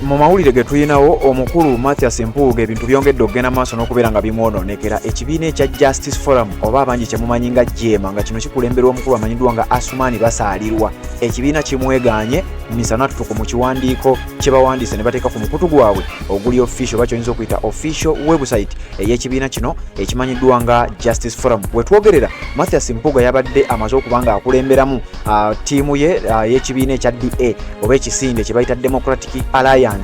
mu mawulire ge tuyinawo omukulu Mathias Mpuuga ebintu byongedde okugenda maaso n'okubeera nga bimwonoonekera. Ekibiina ekya Justice Forum oba abangi kyemumanyi nga JEEMA nga kino kikulemberwa omukulu amanyiddwa nga Asumani Basaalirwa. Ekibiina kimwegaanye misana tutuku mu kiwandiiko kye bawandiise ne bateeka ku mukutu gwabwe oguli official oba ky'oyinza okuyita official website ey'ekibiina kino ekimanyiddwa nga Justice Forum. We twogerera Mathias Mpuuga yabadde amaze okuba nga akulemberamu ttiimu ye y'ekibiina ekya DA oba ekisinde kye bayita Democratic Alliance.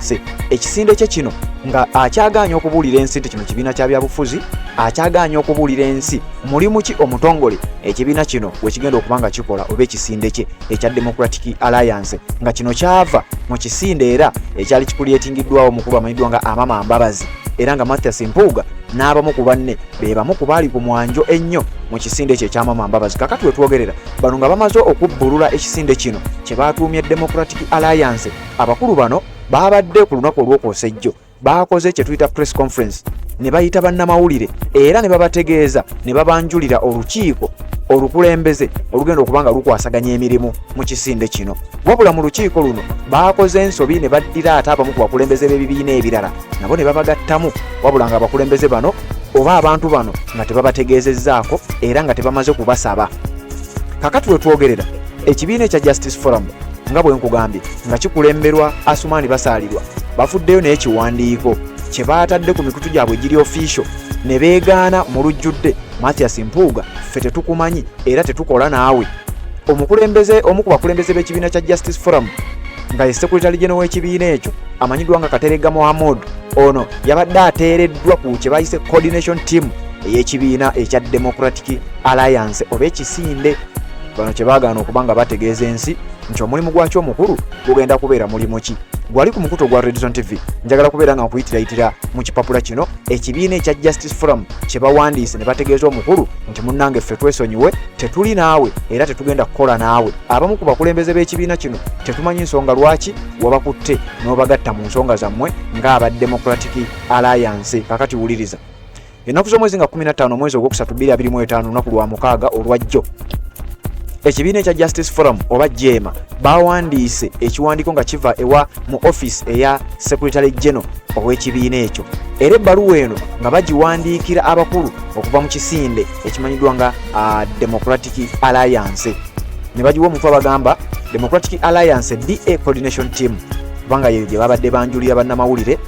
Ekisinde kye kino nga akyagaanya okubuulira ensi nti kino kibiina kya byabufuzi, akyagaanya okubuulira ensi mulimu ki omutongole ekibiina kino we kigenda okuba nga kikola oba ekisinde kye ekya Democratic Alliance, nga kino kyava mu kisinde era ekyali kikulyetingiddwawo omukulu amanyiddwa nga Amama Mbabazi, era nga Mathias Mpuuga n'abamu ku banne be bamu ku baali ku mwanjo ennyo mu kisinde kye eky'Amama Mbabazi. Kakati we twogerera bano nga bamaze okubbulula ekisinde kino kye baatuumye Democratic Alliance, abakulu bano baabadde ku lunaku olw'okwosejjo baakoze kye tuyita press conference ne bayita bannamawulire era ne babategeeza ne babanjulira olukiiko olukulembeze olugenda okuba nga lukwasaganya emirimu mu kisinde kino. Wabula mu lukiiko luno baakoze ensobi ne baddira ate abamu ku bakulembeze b'ebibiina ebirala nabo ne babagattamu, wabula nga abakulembeze bano oba abantu bano nga tebabategeezezzaako era nga tebamaze kubasaba. Kakati we twogerera ekibiina ekya Justice Forum nga bwe nkugambye nga kikulemberwa Asumani Basaalirwa bafuddeyo n'ekiwandiiko kye baatadde ku mikutu gyabwe giri official ne beegaana mu lujjudde Mathias Mpuuga, ffe tetukumanyi era tetukola naawe. Omukulembeze omu ku bakulembeze b'ekibiina kya Justice Forum nga ye Secretary General w'ekibiina ekyo amanyiddwa nga Katerega Mohamud, ono yabadde ateereddwa ku kye bayise coordination team ey'ekibiina ekya Democratic Alliance oba ekisinde. Bano kye baagaana okuba nga bategeeza ensi nti omulimu gwakyo omukulu gugenda kubeera mulimu ki. Gwali ku mukutu gwa Red Zone TV, njagala kubeera nga nkuyitirayitira mu kipapula kino ekibiina ekya Justice Forum kye bawandiise ne bategeeza omukulu nti munnange ffe twesonyiwe, tetuli naawe era tetugenda kukola naawe. Abamu ku bakulembeze b'ekibiina kino tetumanyi nsonga lwaki wabakutte n'obagatta mu nsonga zammwe ng'aba Democratic Alliance. Kakati wuliriza ennaku z'omwezi nga 15 mwezi ogwokusatu 2025 lunaku lwa mukaaga olwajjo ekibiina ekya Justice Forum oba JEEMA bawandiise ekiwandiiko nga kiva ewa mu office eya Secretary General ow'ekibiina ekyo, era ebbaluwa eno nga bagiwandiikira abakulu okuva mu kisinde ekimanyiddwa nga Democratic Alliance ne bagiwa omutwe abagamba Democratic Alliance DA Coordination Team kubanga yeyo gye babadde banjulira bannamawulire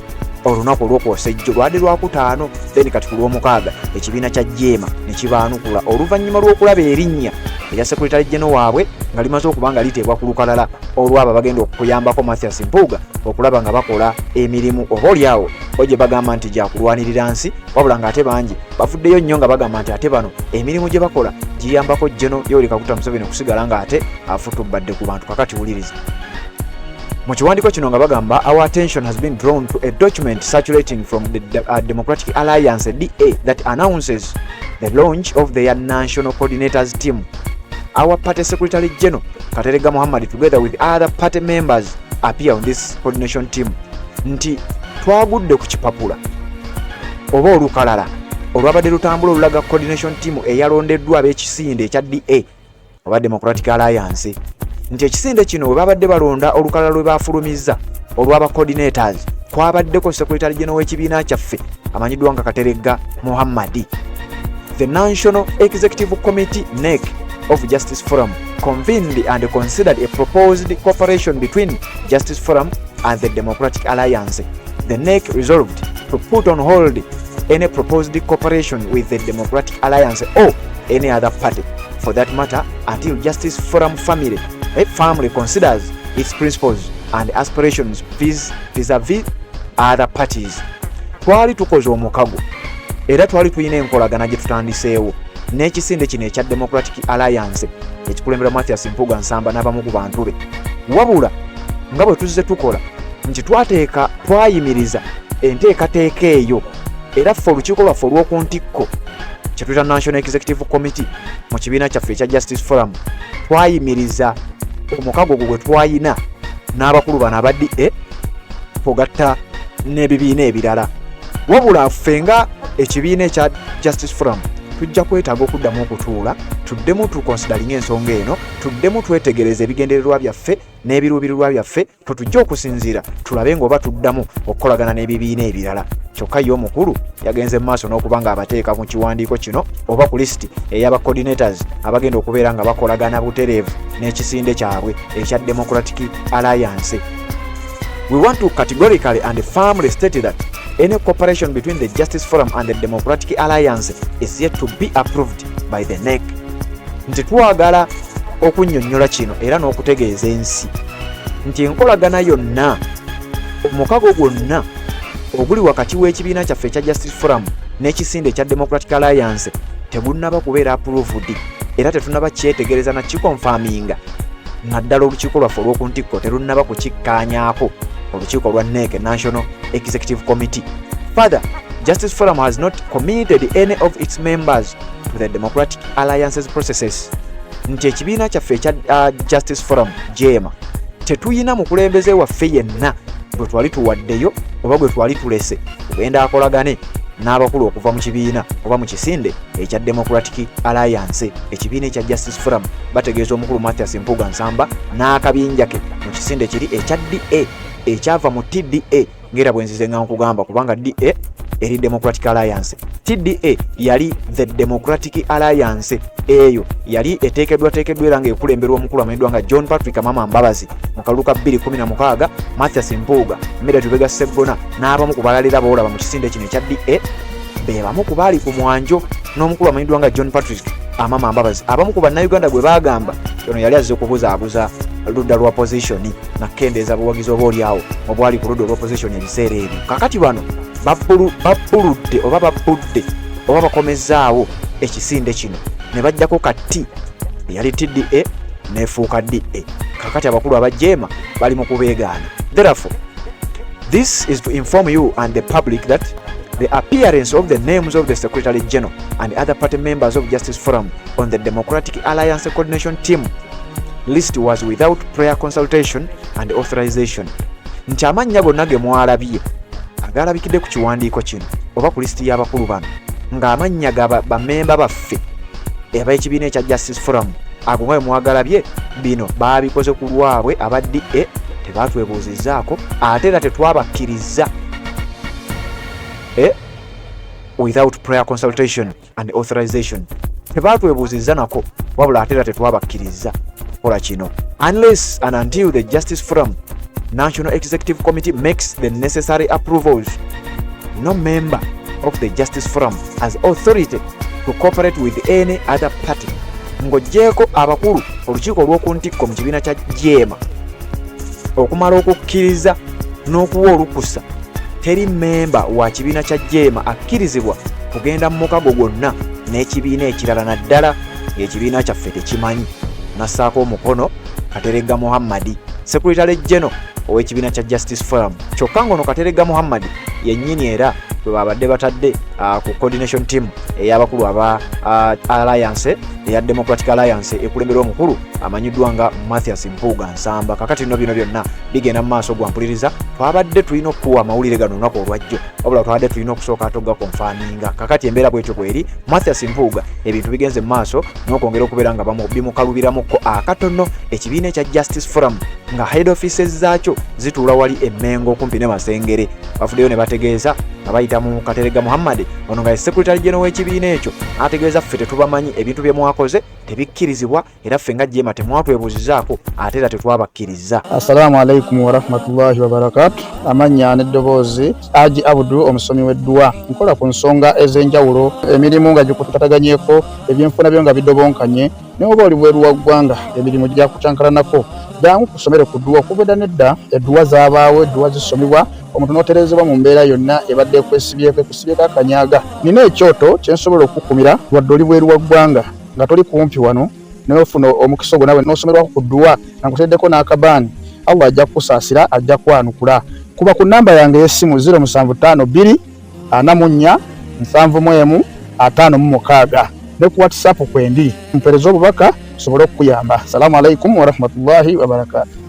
olunaku olw'okwosejjo lwadde lwakutaano then kati ku lw'omukaaga ekibiina kya JEEMA ne kibaanukula oluvannyuma lw'okulaba erinnya erya Secretary General waabwe nga limaze okuba nga liteebwa ku lukalala olw'abo bagenda okuyambako Mathias Mpuuga okulaba nga bakola emirimu oba olyawo gye bagamba nti gyakulwanirira nsi, wabula ng'ate bangi bafuddeyo nnyo nga bagamba nti ate bano emirimu gye bakola giyambako General Yoweri Kaguta Museveni okusigala ng'ate afutubbadde ku bantu. Kakati wuliriza mu kiwandiiko kino nga bagamba our attention has been drawn to a document circulating from the Democratic Alliance DA that announces the launch of their national coordinators team. Our party Secretary General Katerega Mohamud together with other party members appear on this coordination team. Nti twagudde ku kipapula oba olukalala olwabadde lutambula olulaga coordination team eyalondeddwa ab'ekisinde ekya DA oba Democratic Alliance. Nti ekisinde kino we babadde balonda olukalala lwe baafulumizza olw'aba coordinators kwabaddeko Secretary General w'ekibiina kyaffe amanyiddwa nga Katerega Mohamud. The National Executive Committee NEC of Justice Forum convened and considered a proposed cooperation between Justice Forum and the Democratic Alliance. The NEC resolved to put on hold any proposed cooperation with the Democratic Alliance or any other party for that matter until Justice Forum family considers its principles and aspirations vis-a-vis other parties. Twali tukoze omukago era twali tuyina enkolagana gye tutandiseewo n'ekisinde kino ekya Democratic Alliance ekikulembera Mathias Mpuuga Nsamba n'abamu ku bantu be, wabula nga bwe tuzze tukola nti twayimiriza enteekateeka eyo era ffe olukiiko lwaffe olw'oku ntikko kye tuyita National Executive Committee mu kibiina kyaffe ekya Justice Forum twayimiriza omukago gwe twayina n'abakulu bano abadde pogatta n'ebibiina ebirala, wabula ffe nga ekibiina ekya Justice Forum tujja kwetaaga okuddamu okutuula tuddemu tukonsidalinga ensonga eno, tuddemu twetegereza ebigendererwa byaffe n'ebiruubirirwa byaffe, tujja okusinziira tulabe ng'oba tuddamu okukolagana n'ebibiina ebirala. Kyokka ye omukulu yagenze mu maaso n'okuba nga abateeka mu kiwandiiko kino oba ku lisiti ey'aba coordinators abagenda okubeera nga bakolagana butereevu n'ekisinde kyabwe ekya Democratic Alliance. We want to categorically and firmly state that any cooperation between the Justice Forum and the Democratic Alliance is yet to be approved by the NEC. Nti twagala okunnyonnyola kino era n'okutegeeza ensi nti enkolagana yonna, omukago gwonna oguli wakati w'ekibiina kyaffe ekya Justice Forum n'ekisinde ekya Democratic Alliance tegunnaba kubeera approved era tetunnaba kyetegereza na kikonfaminga naddala olukiiko lwaffe olw'okuntikko terunnaba kukikkaanyaako olukiiko lwa NEC, National Executive Committee. Further, Justice Forum has not committed any of its members to the Democratic Alliance's processes. Nti ekibiina kyaffe ekya Justice Forum JEEMA tetuyina mukulembeze waffe yenna gwe twali tuwaddeyo oba gwe twali tulese kugenda akolagane n'abakulu okuva mu kibiina oba mu kisinde ekya Democratic Alliance. Ekibiina ekya Justice Forum bategeeza omukulu Mathias Mpuuga Nsamba n'akabinja ke mu kisinde kiri ekya DA ekyava mu TDA ngera bwenzize nga nkugamba kubanga DA eri Democratic Alliance, TDA yali the Democratic Alliance, eyo yali eteekeddwa era nga ekulemberwa omukulu amanyiddwa nga John Patrick Amama Mbabazi mu kalulu ka 2016, Mathias Mpuuga, Medard Lubega Sseggona n'abamu ku balalira boolaba mu kisinde kino ekya DA be bamu ku baali ku mwanjo n'omukulu amanyiddwa nga John Patrick Amama Mbabazi. Abamu ku bannayuganda gwe bagamba ono yali azze okubuzaabuza ludda lwa opposition nakendeeza buwagizi oba oliawo obwali ku ludda lwa opposition ebiseera ebyo. Kakati bano babbuludde oba bakomezaawo ekisinde kino ne bajjako kati eyali TDA nefuuka DA. Kakati abakulu aba JEEMA bali mu kubeegaana. Therefore, this is to inform you and the public that the appearance of the names of the Secretary General and other party members of Justice Forum on the Democratic Alliance Coordination Team list was without prior consultation and authorization. Nti amannya gonna ge mwalabye agalabikidde ku kiwandiiko kino oba ku lisiti y'abakulu bano ng'amannya ga bamemba baffe ab'ekibiina ekya Justice Forum ago nga mwagalabye bino baabikoze ku lwabwe aba DA tebaatwebuuzizzaako ate era tetwabakkiriza without prior consultation and authorization. Tebaatwebuuzizza nako wabula ate era tetwabakkiriza kola kino unless and until the Justice Forum National Executive Committee makes the necessary approvals. No member of the Justice Forum has authority to cooperate with any other party. Ng'oggyeko abakulu olukiiko olw'okuntikko mu kibiina kya JEEMA okumala okukkiriza n'okuwa olukusa, teri memba wa kibiina kya JEEMA akkirizibwa kugenda mu mukago gwonna n'ekibiina ekirala naddala ng'ekibiina kyaffe tekimanyi. Nassaako omukono Kateregga Muhammad, Secretary General ow'ekibiina kya Justice Forum. Kyokka ng'ono Kateregga Muhammad yennyini era bwe babadde batadde ku coordination team ey'abakulu aba Alliance eya Democratic Alliance ekulemberwa omukulu amanyiddwa nga Mathias Mpuuga Nsamba. Kakati bino byonna bigenda mu maaso gwampuliriza. Twabadde tulina okuwa amawulire gano olunaku olwajjo wabula twabadde tulina okusooka atoga konfaminga. Kakati embeera bwetyo bweri, Mathias Mpuuga ebintu bigenze mu maaso n'okwongera okubeera nga bimukalubiramukko akatono ekibiina ekya Justice Forum nga head offices zaakyo zituula wali Emmengo okumpi ne Masengere. Bafuddeyo ne bategeeza nga bayita mu Kateregga Muhammad ono nga ye Secretary General w'ekibiina ekyo ategeeza ffe tetubamanyi ebintu bye mwakoze tebikkirizibwa era ffe nga JEEMA temwatwebuuzizzaako ate era tetwabakkiriza. Assalamu alaikum wa rahmatullahi wa barakatuh. Amannya n'eddoboozi Haji Abdu omusomi w'eddwa. Nkola ku nsonga ez'enjawulo, emirimu nga gikutataganyeko, ebyenfuna byo nga bidobonkanye ne oba oli bweru wa ggwanga emirimu gya kucankalanako. Jangu kusomere ku ddwa okubeda nedda edduwa zaabaawo, edduwa zisomebwa omuntu n'oterezebwa mu mbeera yonna ebadde ekwesibyeko akanyaaga. Nina ekyoto kye nsobola okukumira wadde oli bweru wa ggwanga nga toli kumpi wano n'ofuna omukisa ogwo nawe n'osomerwako ku ddwa nga nkuteddeko n'akabaani. Allah ajja kukusaasira, ajja kwanukula. Kuba ku nnamba yange y'essimu 0752 44 71 56 ne ku WhatsApp kwendi mpereza obubaka sobole okuyamba. Assalamu alaikum wa rahmatullahi wa barakatuh.